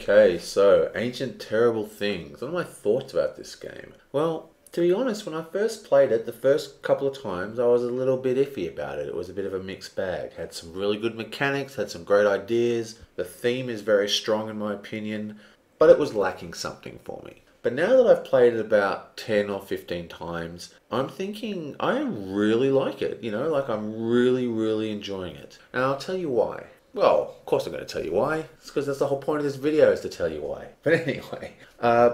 Okay, so Ancient Terrible Things. What are my thoughts about this game? Well, to be honest, when I first played it, the first couple of times, I was a little bit iffy about it. It was a bit of a mixed bag. Had some really good mechanics, had some great ideas. The theme is very strong in my opinion, but it was lacking something for me. But now that I've played it about 10 or 15 times, I'm thinking I really like it. Like I'm really, really enjoying it. And I'll tell you why. Well, of course I'm going to tell you why. It's because that's the whole point of this video, is to tell you why. But anyway,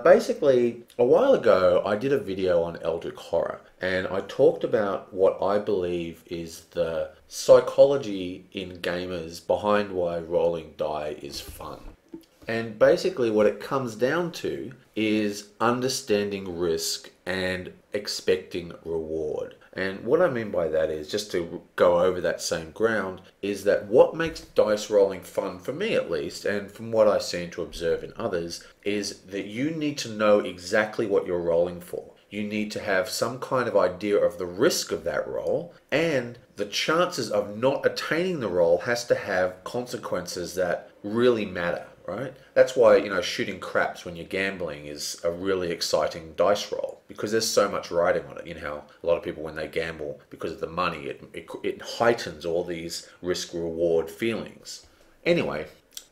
basically, a while ago I did a video on Eldritch Horror, and I talked about what I believe is the psychology in gamers behind why rolling die is fun. And basically what it comes down to is understanding risk and expecting reward. And what I mean by that is, just to go over that same ground, is that what makes dice rolling fun, for me at least, and from what I seem to observe in others, is that you need to know exactly what you're rolling for. You need to have some kind of idea of the risk of that roll, and the chances of not attaining the roll has to have consequences that really matter. Right? That's why, shooting craps when you're gambling is a really exciting dice roll, because there's so much riding on it. How a lot of people, when they gamble, because of the money, it heightens all these risk-reward feelings. Anyway,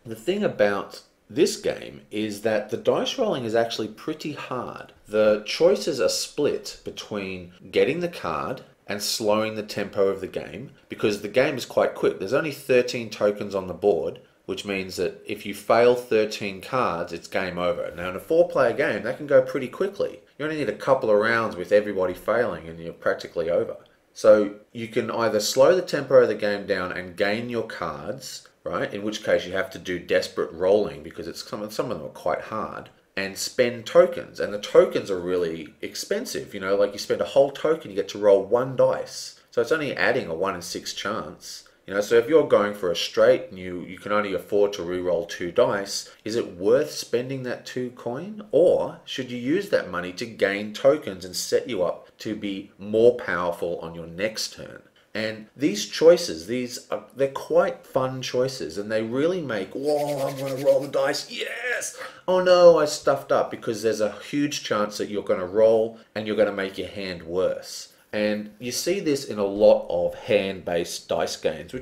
the thing about this game is that the dice rolling is actually pretty hard. The choices are split between getting the card and slowing the tempo of the game, because the game is quite quick. There's only 13 tokens on the board, which means that if you fail 13 cards, it's game over. Now, in a 4-player game, that can go pretty quickly. You only need a couple of rounds with everybody failing and you're practically over. So you can either slow the tempo of the game down and gain your cards, right? In which case you have to do desperate rolling, because some of them are quite hard, and spend tokens. And the tokens are really expensive. Like you spend a whole token, you get to roll 1 dice. So it's only adding a 1 in 6 chance. So if you're going for a straight and you can only afford to re-roll 2 dice, is it worth spending that 2 coin? Or should you use that money to gain tokens and set you up to be more powerful on your next turn? And these choices, they're quite fun choices, and they really make, whoa, I'm going to roll the dice, yes! Oh no, I stuffed up, because there's a huge chance that you're going to roll and you're going to make your hand worse. And you see this in a lot of hand-based dice games,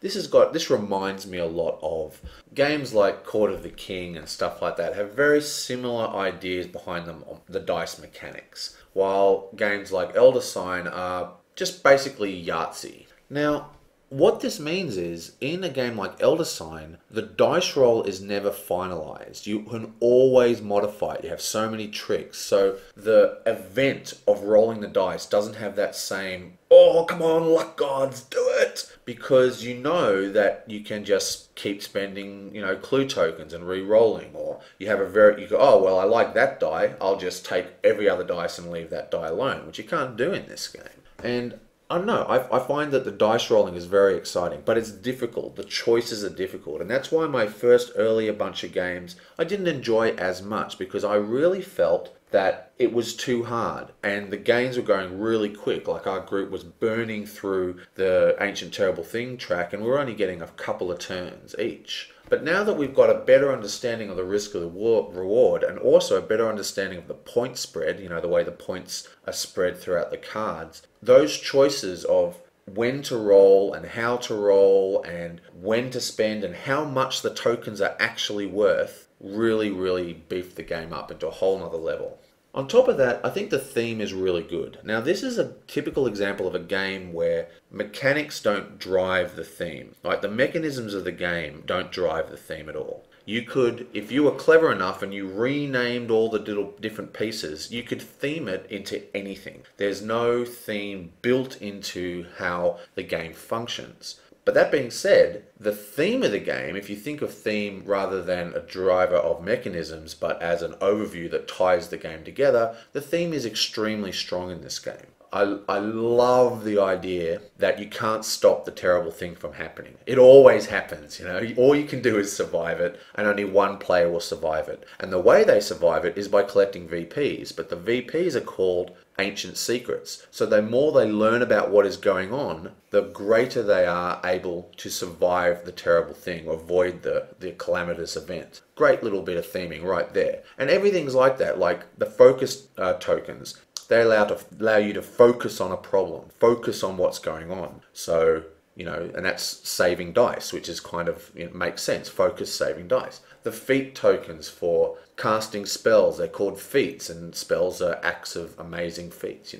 this reminds me a lot of games like Court of the King and stuff like that. Have very similar ideas behind them on the dice mechanics, while games like Elder Sign are just basically Yahtzee. Now, what this means is, in a game like Elder Sign, the dice roll is never finalized. You can always modify it. You have so many tricks. So the event of rolling the dice doesn't have that same, oh, come on, luck gods, do it! Because you know that you can just keep spending, clue tokens and re-rolling. Or you go, oh, well, I like that die. I'll just take every other dice and leave that die alone, which you can't do in this game. And I don't know, I find that the dice rolling is very exciting, but it's difficult. The choices are difficult, and that's why my first earlier bunch of games I didn't enjoy as much, because I really felt that it was too hard and the games were going really quick. Like, our group was burning through the Ancient Terrible Thing track and we were only getting a couple of turns each. But now that we've got a better understanding of the risk of the reward, and also a better understanding of the point spread, the way the points are spread throughout the cards, those choices of when to roll and how to roll and when to spend and how much the tokens are actually worth really, really beef the game up into a whole nother level. On top of that, I think the theme is really good. Now, this is a typical example of a game where mechanics don't drive the theme. Like, the mechanisms of the game don't drive the theme at all. You could, if you were clever enough and you renamed all the little different pieces, you could theme it into anything. There's no theme built into how the game functions. But that being said, the theme of the game, if you think of theme rather than a driver of mechanisms, but as an overview that ties the game together, the theme is extremely strong in this game. I love the idea that you can't stop the terrible thing from happening. It always happens, All you can do is survive it, and only one player will survive it. And the way they survive it is by collecting VPs, but the VPs are called ancient secrets. So the more they learn about what is going on, the greater they are able to survive the terrible thing or avoid the calamitous event. Great little bit of theming right there. And everything's like that, like the focus tokens. They allow you to focus on a problem, focus on what's going on. So, and that's saving dice, which is kind of, makes sense. Focus, saving dice. The feat tokens for casting spells, they're called feats, and spells are acts of amazing feats,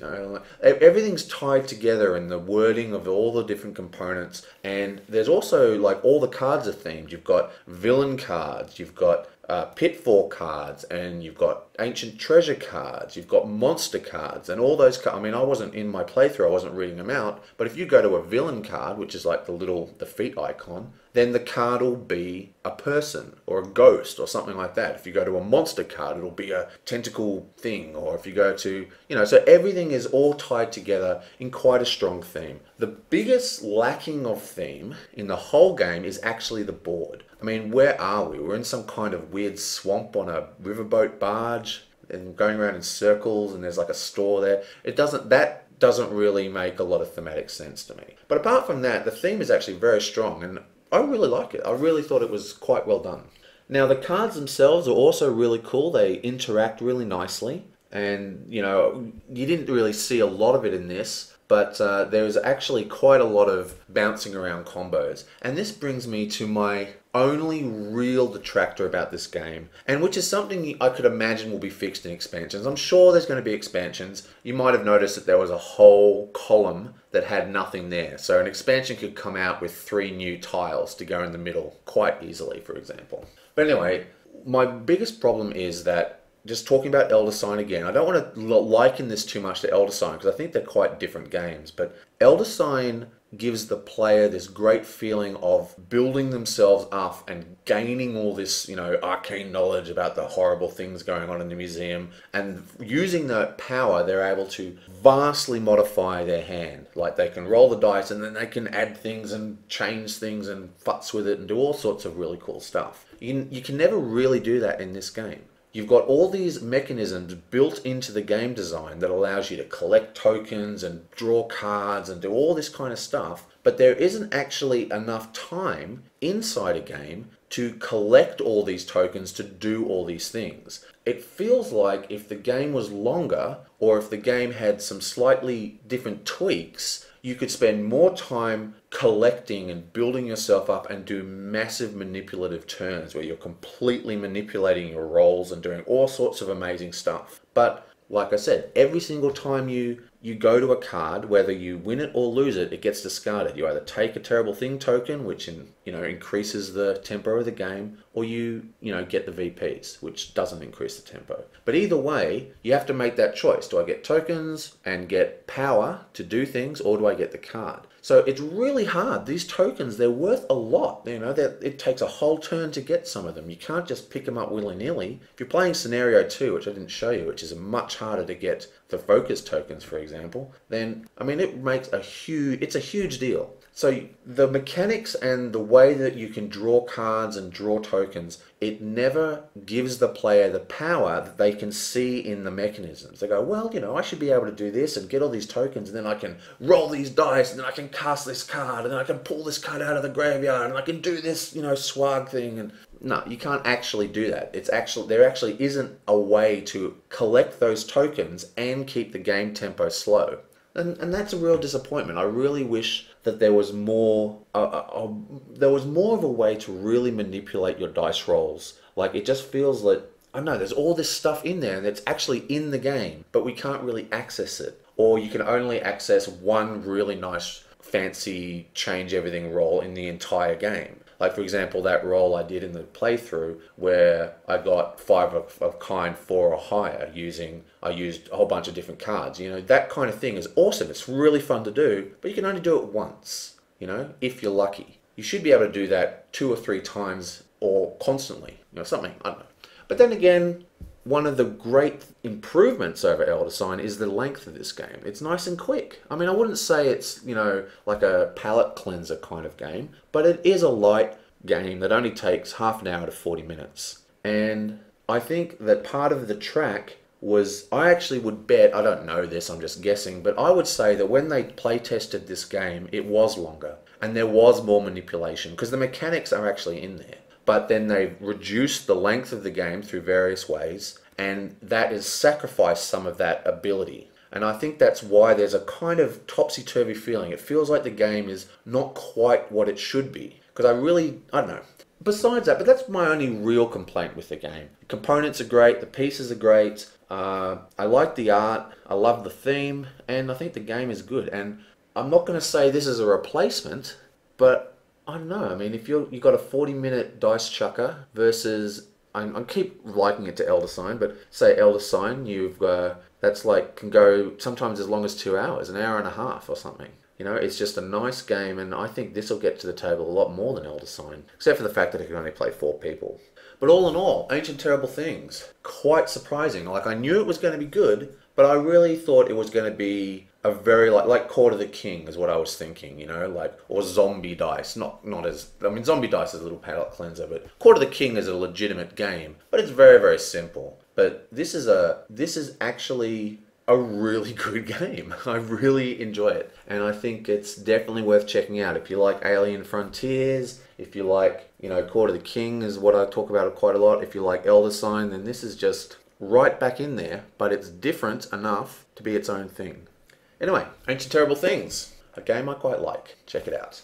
Everything's tied together in the wording of all the different components. And there's also, like, all the cards are themed. You've got villain cards, you've got pitfall cards, and you've got ancient treasure cards, you've got monster cards, and all those cards. I mean, I wasn't in my playthrough, I wasn't reading them out, but if you go to a villain card, which is like the feat icon, then the card will be a person or a ghost or something like that. If you go to a monster card, it'll be a tentacle thing. Or if you go to, so everything is all tied together in quite a strong theme. The biggest lacking of theme in the whole game is actually the board. I mean, where are we? We're in some kind of weird swamp on a riverboat barge and going around in circles, and there's like a store there. That doesn't really make a lot of thematic sense to me. But apart from that, the theme is actually very strong, and I really like it. I really thought it was quite well done. Now, the cards themselves are also really cool. They interact really nicely, and you didn't really see a lot of it in this, but there's actually quite a lot of bouncing around combos. And this brings me to my only real detractor about this game, and which is something I could imagine will be fixed in expansions. I'm sure there's going to be expansions. You might have noticed that there was a whole column that had nothing there. So an expansion could come out with 3 new tiles to go in the middle quite easily, for example. But anyway, my biggest problem is that, just talking about Elder Sign again, I don't want to liken this too much to Elder Sign because I think they're quite different games, but Elder Sign gives the player this great feeling of building themselves up and gaining all this, arcane knowledge about the horrible things going on in the museum, and using that power, they're able to vastly modify their hand. Like, they can roll the dice and then they can add things and change things and futz with it and do all sorts of really cool stuff. You can never really do that in this game. You've got all these mechanisms built into the game design that allows you to collect tokens and draw cards and do all this kind of stuff, but there isn't actually enough time inside a game to collect all these tokens to do all these things. It feels like if the game was longer, or if the game had some slightly different tweaks, you could spend more time collecting and building yourself up and do massive manipulative turns where you're completely manipulating your rolls and doing all sorts of amazing stuff. But like I said, every single time you go to a card, whether you win it or lose it, it gets discarded. You either take a terrible thing token, which increases the tempo of the game, or you get the VPs, which doesn't increase the tempo. But either way, you have to make that choice. Do I get tokens and get power to do things, or do I get the card? So it's really hard. These tokens, they're worth a lot. It takes a whole turn to get some of them. You can't just pick them up willy-nilly. If you're playing Scenario 2, which I didn't show you, which is much harder to get the focus tokens, for example, then, it's a huge deal. So the mechanics and the way that you can draw cards and draw tokens, it never gives the player the power that they can see in the mechanisms. They go, well, I should be able to do this and get all these tokens, and then I can roll these dice, and then I can cast this card, and then I can pull this card out of the graveyard, and I can do this, swag thing. And no, you can't actually do that. There actually isn't a way to collect those tokens and keep the game tempo slow. And that's a real disappointment. I really wish that there was more of a way to really manipulate your dice rolls. Like, it just feels like, I know, there's all this stuff in there that's actually in the game, but we can't really access it. Or you can only access one really nice, fancy, change everything roll in the entire game. Like, for example, that roll I did in the playthrough where I got 5 of kind 4 or higher I used a whole bunch of different cards. That kind of thing is awesome. It's really fun to do, but you can only do it once, if you're lucky. You should be able to do that 2 or 3 times or constantly, something, I don't know. But then again, one of the great improvements over Elder Sign is the length of this game. It's nice and quick. I wouldn't say it's, like a palate cleanser kind of game, but it is a light game that only takes half an hour to 40 minutes. And I think that part of the track was, I actually would bet, I don't know this, I'm just guessing, but I would say that when they play tested this game, it was longer and there was more manipulation because the mechanics are actually in there. But then they reduced the length of the game through various ways, and that has sacrificed some of that ability. And I think that's why there's a kind of topsy-turvy feeling. It feels like the game is not quite what it should be. Because I don't know. Besides that, but that's my only real complaint with the game. The components are great, the pieces are great, I like the art, I love the theme, and I think the game is good. And I'm not going to say this is a replacement, but I don't know. I mean, if you've got a 40-minute dice chucker versus, I keep liking it to Elder Sign, but say Elder Sign, that's like, can go sometimes as long as 2 hours, an hour and a half or something. You know, it's just a nice game, and I think this will get to the table a lot more than Elder Sign, except for the fact that it can only play 4 people. But all in all, Ancient Terrible Things, quite surprising. Like, I knew it was going to be good, but I really thought it was going to be a very, like Court of the King is what I was thinking, you know, like, or Zombie Dice. Not as, I mean, Zombie Dice is a little palate cleanser, but Court of the King is a legitimate game, but it's very, very simple. But this is actually a really good game. I really enjoy it, and I think it's definitely worth checking out. If you like Alien Frontiers, if you like, you know, Court of the King is what I talk about quite a lot, if you like Elder Sign, then this is just right back in there, but it's different enough to be its own thing. Anyway, Ancient Terrible Things, a game I quite like. Check it out.